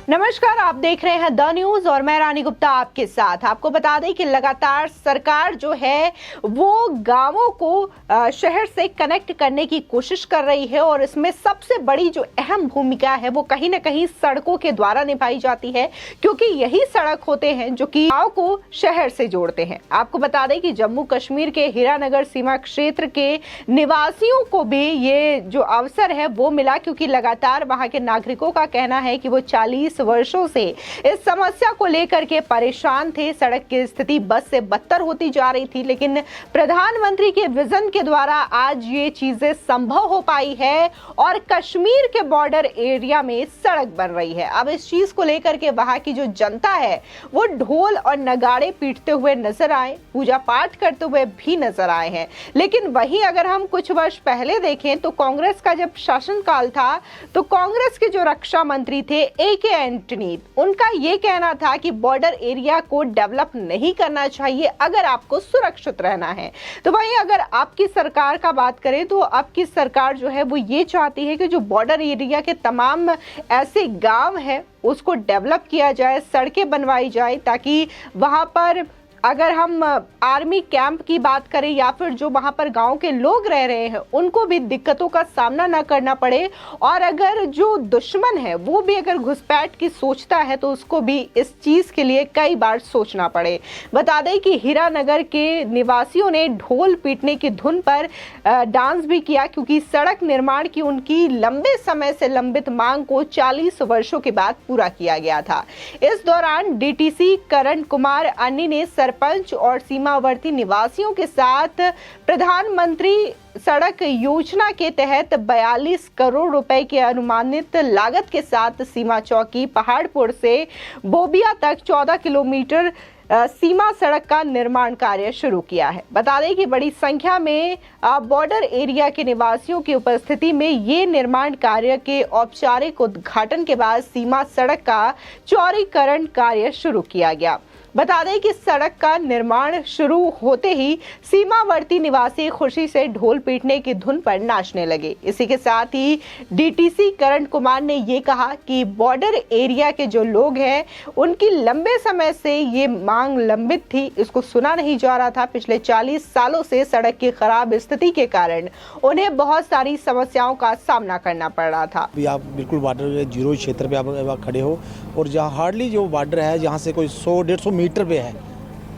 नमस्कार, आप देख रहे हैं द न्यूज और मैं रानी गुप्ता आपके साथ। आपको बता दें कि लगातार सरकार जो है वो गांवों को शहर से कनेक्ट करने की कोशिश कर रही है और इसमें सबसे बड़ी जो अहम भूमिका है वो कहीं ना कहीं सड़कों के द्वारा निभाई जाती है, क्योंकि यही सड़क होते हैं जो कि गांव को शहर से जोड़ते हैं। आपको बता दें कि जम्मू कश्मीर के हीरानगर सीमा क्षेत्र के निवासियों को भी ये जो अवसर है वो मिला, क्योंकि लगातार वहां के नागरिकों का कहना है कि वो 40 वर्षों से इस समस्या को लेकर के परेशान थे। सड़क की स्थिति बद से बदतर होती जा रही थी, लेकिन प्रधानमंत्री के विजन के द्वारा आज ये चीजें संभव हो पाई है और कश्मीर के बॉर्डर एरिया में सड़क बन रही है। अब इस चीज को लेकर के वहां की जो जनता है वो ढोल और नगाड़े पीटते हुए नजर आए, पूजा पाठ करते हुए भी नजर आए हैं। लेकिन वहीं अगर हम कुछ वर्ष पहले देखें तो कांग्रेस का जब शासनकाल था तो कांग्रेस के जो रक्षा मंत्री थे AK एंटनी, उनका ये कहना था कि बॉर्डर एरिया को डेवलप नहीं करना चाहिए अगर आपको सुरक्षित रहना है। तो वहीं अगर आपकी सरकार का बात करें तो आपकी सरकार जो है वो ये चाहती है कि जो बॉर्डर एरिया के तमाम ऐसे गांव है उसको डेवलप किया जाए, सड़कें बनवाई जाए, ताकि वहां पर अगर हम आर्मी कैंप की बात करें या फिर जो वहां पर गांव के लोग रह रहे हैं उनको भी दिक्कतों का सामना न करना पड़े, और अगर जो दुश्मन है वो भी अगर घुसपैठ की सोचता है तो उसको भी इस चीज के लिए कई बार सोचना पड़े। बता दें कि हीरानगर के निवासियों ने ढोल पीटने की धुन पर डांस भी किया, क्योंकि सड़क निर्माण की उनकी लंबे समय से लंबित मांग को 40 वर्षों के बाद पूरा किया गया था। इस दौरान DTC करण कुमार अन्नी ने सरपंच और सीमावर्ती निवासियों के साथ प्रधानमंत्री सड़क योजना के तहत 42 करोड़ रुपए की अनुमानित लागत के साथ सीमा चौकी पहाड़पुर से बोबिया तक 14 किलोमीटर सीमा सड़क का निर्माण कार्य शुरू किया है। बता दें कि बड़ी संख्या में बॉर्डर एरिया के निवासियों की उपस्थिति में ये निर्माण कार्य के औपचारिक उद्घाटन के बाद सीमा सड़क का चौड़ीकरण कार्य शुरू किया गया। बता दें कि सड़क का निर्माण शुरू होते ही सीमावर्ती निवासी खुशी से ढोल पीटने की धुन पर नाचने लगे। इसी के साथ ही DTC करण कुमार ने ये कहा कि बॉर्डर एरिया के जो लोग हैं उनकी लंबे समय से ये मांग लंबित थी, इसको सुना नहीं जा रहा था। पिछले 40 सालों से सड़क की खराब स्थिति के कारण उन्हें बहुत सारी समस्याओं का सामना करना पड़ रहा था। अभी आप बिल्कुल बॉर्डर जीरो क्षेत्र पे आप खड़े हो और जहाँ हार्डली जो बॉर्डर है जहाँ से कोई 100-150 मीटर पे है,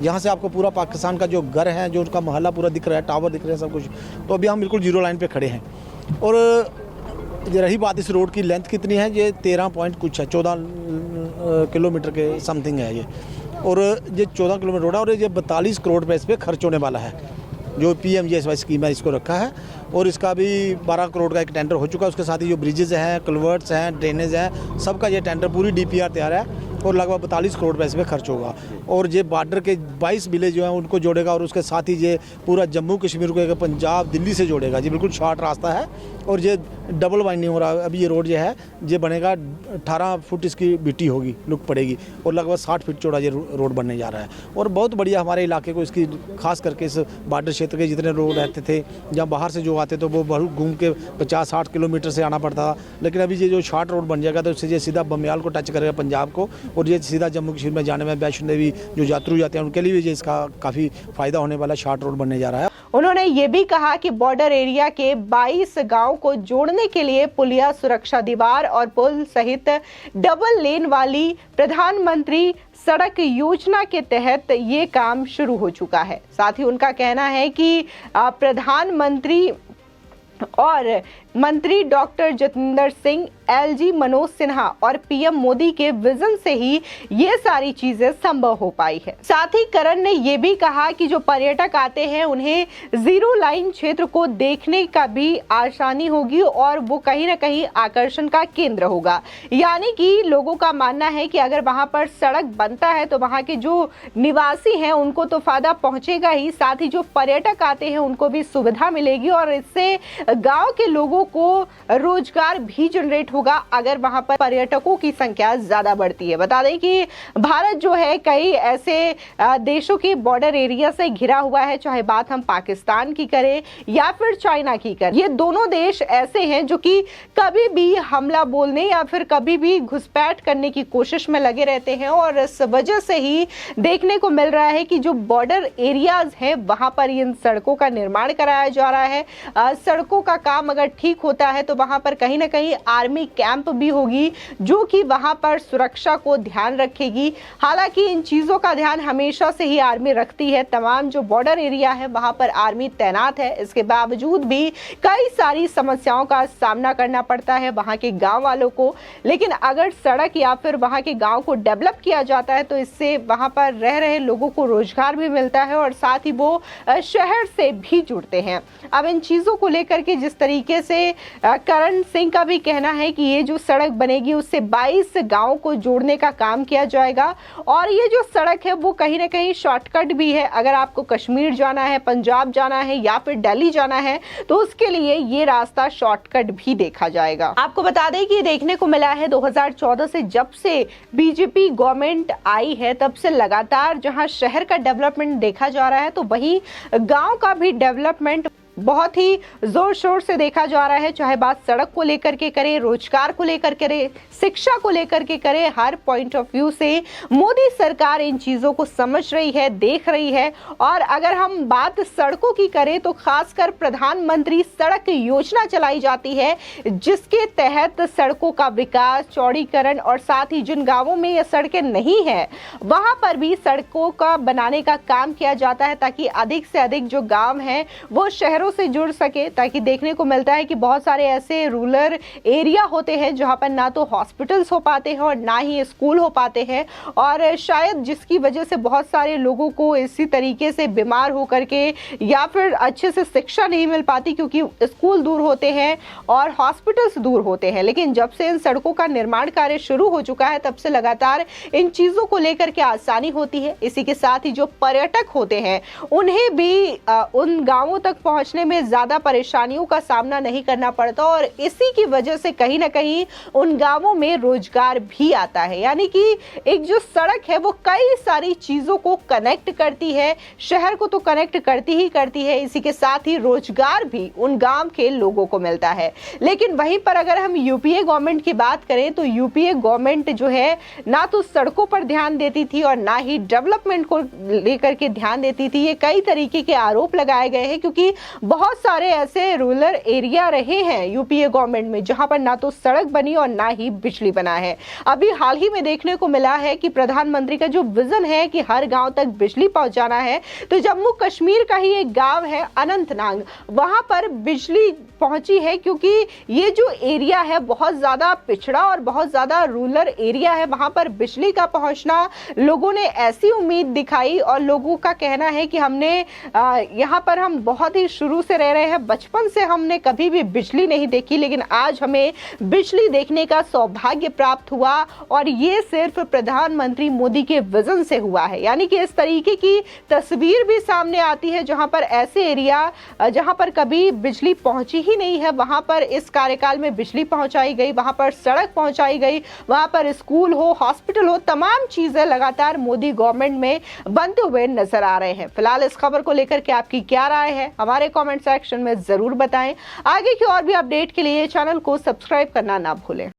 यहाँ से आपको पूरा पाकिस्तान का जो घर है, जो उसका मोहल्ला पूरा दिख रहा है, टावर दिख रहे हैं, सब कुछ। तो अभी हम बिल्कुल जीरो लाइन पे खड़े हैं। और रही बात इस रोड की लेंथ कितनी है, ये 13 पॉइंट कुछ है, 14 किलोमीटर के समथिंग है ये। और ये 14 किलोमीटर रोड है और ये 42 करोड़ रुपये इस पर खर्च होने वाला है। जो PMGSY स्कीम है इसको रखा है और इसका भी 12 करोड़ का एक टेंडर हो चुका है। उसके साथ ही जो ब्रिजेज हैं, कल्वर्ट्स हैं, ड्रेनेज हैं, सबका ये टेंडर पूरी DPR तैयार है और लगभग 42 करोड़ रुपये इसमें खर्च होगा। और ये बॉर्डर के 22 विलेज जो हैं उनको जोड़ेगा और उसके साथ ही ये पूरा जम्मू कश्मीर को पंजाब दिल्ली से जोड़ेगा। ये बिल्कुल शॉर्ट रास्ता है और ये डबल वाइंडिंग हो रहा है। अभी ये रोड जो है ये बनेगा 18 फुट इसकी बिटी होगी, लुक पड़ेगी और लगभग 60 फीट चौड़ा ये रोड बनने जा रहा है। और बहुत बढ़िया हमारे इलाके को इसकी खास करके इस बॉर्डर क्षेत्र के जितने रोड रहते थे, जहाँ बाहर से जो आते तो वो बहुत घूम के 50-60 किलोमीटर से आना पड़ता था, लेकिन अभी ये जो शॉर्ट रोड बन जाएगा तो इससे ये सीधा बमियाल को टच करेगा पंजाब को और ये सीधा जम्मू कश्मीर में जाने में वैष्णो देवी जो यात्री जाते हैं उनके लिए भी इसका काफ़ी फायदा होने वाला शॉर्ट रोड बनने जा रहा है। उन्होंने ये भी कहा कि बॉर्डर एरिया के 22 गांव को जोड़ने के लिए पुलिया, सुरक्षा दीवार और पुल सहित डबल लेन वाली प्रधानमंत्री सड़क योजना के तहत ये काम शुरू हो चुका है। साथ ही उनका कहना है कि प्रधानमंत्री और मंत्री डॉक्टर जितेंद्र सिंह, LG मनोज सिन्हा और PM मोदी के विजन से ही ये सारी चीजें संभव हो पाई है। साथ ही करण ने ये भी कहा कि जो पर्यटक आते हैं उन्हें जीरो लाइन क्षेत्र को देखने का भी आसानी होगी और वो कहीं ना कहीं आकर्षण का केंद्र होगा। यानी कि लोगों का मानना है कि अगर वहां पर सड़क बनता है तो वहां के जो निवासी हैं उनको तो फायदा पहुंचेगा ही, साथ ही जो पर्यटक आते हैं उनको भी सुविधा मिलेगी और इससे गाँव के लोगों लोगों को रोजगार भी जनरेट होगा अगर वहां पर पर्यटकों की संख्या ज्यादा बढ़ती है। बता दें कि भारत जो है कई ऐसे देशों के बॉर्डर एरिया से घिरा हुआ है, चाहे बात हम पाकिस्तान की करें या फिर चाइना की करें। ये दोनों देश ऐसे हैं जो कि कभी भी हमला बोलने या फिर कभी भी घुसपैठ करने की कोशिश में लगे रहते हैं और इस वजह से ही देखने को मिल रहा है कि जो बॉर्डर एरियाज हैं वहां पर इन सड़कों का निर्माण कराया जा रहा है। सड़कों का काम अगर ठीक होता है तो वहां पर कहीं ना कहीं आर्मी कैंप भी होगी जो कि वहां पर सुरक्षा को ध्यान रखेगी। हालांकि इन चीजों का ध्यान हमेशा से ही आर्मी रखती है। तमाम जो बॉर्डर एरिया है वहां पर आर्मी तैनात है, इसके बावजूद भी कई सारी समस्याओं का सामना करना पड़ता है वहां के गांव वालों को। लेकिन अगर सड़क या फिर वहां के गांव को डेवलप किया जाता है तो इससे वहां पर रह रहे लोगों को रोजगार भी मिलता है और साथ ही वो शहर से भी जुड़ते हैं। अब इन चीजों को लेकर के जिस तरीके से करण सिंह का भी कहना है कि ये जो सड़क बनेगी उससे 22 गांवों को जोड़ने का काम किया जाएगा और ये जो सड़क है वो कहीं ना कहीं शॉर्टकट भी है। अगर आपको कश्मीर जाना है, पंजाब जाना है या फिर दिल्ली जाना है तो उसके लिए ये रास्ता शॉर्टकट भी देखा जाएगा। आपको बता दें कि देखने को मिला है 2014 से जब से बीजेपी गवर्नमेंट आई है तब से लगातार जहां शहर का डेवलपमेंट देखा जा रहा है तो वहीं गांव का भी डेवलपमेंट बहुत ही जोर शोर से देखा जा रहा है। चाहे बात सड़क को लेकर के करें, रोजगार को लेकर करें, शिक्षा को लेकर के करें, हर पॉइंट ऑफ व्यू से मोदी सरकार इन चीजों को समझ रही है, देख रही है। और अगर हम बात सड़कों की करें तो खासकर प्रधानमंत्री सड़क योजना चलाई जाती है जिसके तहत सड़कों का विकास, चौड़ीकरण और साथ ही जिन गांवों में ये सड़कें नहीं है वहां पर भी सड़कों का बनाने का काम किया जाता है ताकि अधिक से अधिक जो गांव हैं वो शहरों से जुड़ सके। ताकि देखने को मिलता है कि बहुत सारे ऐसे रूरल एरिया होते हैं जहां पर ना तो हॉस्पिटल्स हो पाते हैं और ना ही स्कूल हो पाते हैं और शायद जिसकी वजह से बहुत सारे लोगों को इसी तरीके से बीमार होकर के या फिर अच्छे से शिक्षा नहीं मिल पाती क्योंकि स्कूल दूर होते हैं और हॉस्पिटल्स दूर होते हैं। लेकिन जब से इन सड़कों का निर्माण कार्य शुरू हो चुका है तब से लगातार इन चीजों को लेकर के आसानी होती है। इसी के साथ ही जो पर्यटक होते हैं उन्हें भी उन गांवों तक पहुंचने में ज्यादा परेशानियों का सामना नहीं करना पड़ता और इसी की वजह से कहीं ना कहीं उन गांवों में रोजगार भी आता है। यानी कि एक जो सड़क है वो कई सारी चीजों को कनेक्ट करती है, शहर को तो कनेक्ट करती ही करती है, इसी के साथ ही रोजगार भी उन गांव के लोगों को मिलता है। लेकिन वहीं पर अगर हम यूपीए गवर्नमेंट की बात करें तो यूपीए गवर्नमेंट जो है ना तो सड़कों पर ध्यान देती थी और ना ही डेवलपमेंट को लेकर के ध्यान देती थी। ये कई तरीके के आरोप लगाए गए हैं क्योंकि बहुत सारे ऐसे रूरल एरिया रहे हैं यूपीए गवर्नमेंट में जहां पर ना तो सड़क बनी और ना ही बिजली बना है। अभी हाल ही में देखने को मिला है कि प्रधानमंत्री का जो विजन है कि हर गांव तक बिजली पहुंचाना है तो जम्मू कश्मीर का ही एक गांव है अनंतनाग, वहां पर बिजली पहुंची है क्योंकि ये जो एरिया है बहुत ज्यादा पिछड़ा और बहुत ज्यादा रूरल एरिया है। वहां पर बिजली का पहुंचना लोगों ने ऐसी उम्मीद दिखाई और लोगों का कहना है कि हमने यहाँ पर हम बहुत ही शुरू से रह रहे हैं, बचपन से हमने कभी भी बिजली नहीं देखी लेकिन आज हमें बिजली देखने का सौभाग्य प्राप्त हुआ और ये सिर्फ प्रधानमंत्री मोदी के विजन से हुआ है। यानी कि इस तरीके की तस्वीर भी सामने आती है जहां पर ऐसे एरिया जहां पर कभी बिजली पहुंची ही नहीं है वहां पर इस कार्यकाल में बिजली पहुंचाई गई, वहां पर सड़क पहुंचाई गई, वहां पर स्कूल हो, हॉस्पिटल हो, तमाम चीजें लगातार मोदी गवर्नमेंट में बनते हुए नजर आ रहे हैं। फिलहाल इस खबर को लेकर के आपकी क्या राय है हमारे कमेंट सेक्शन में जरूर बताएं। आगे की और भी अपडेट के लिए चैनल को सब्सक्राइब करना ना भूलें।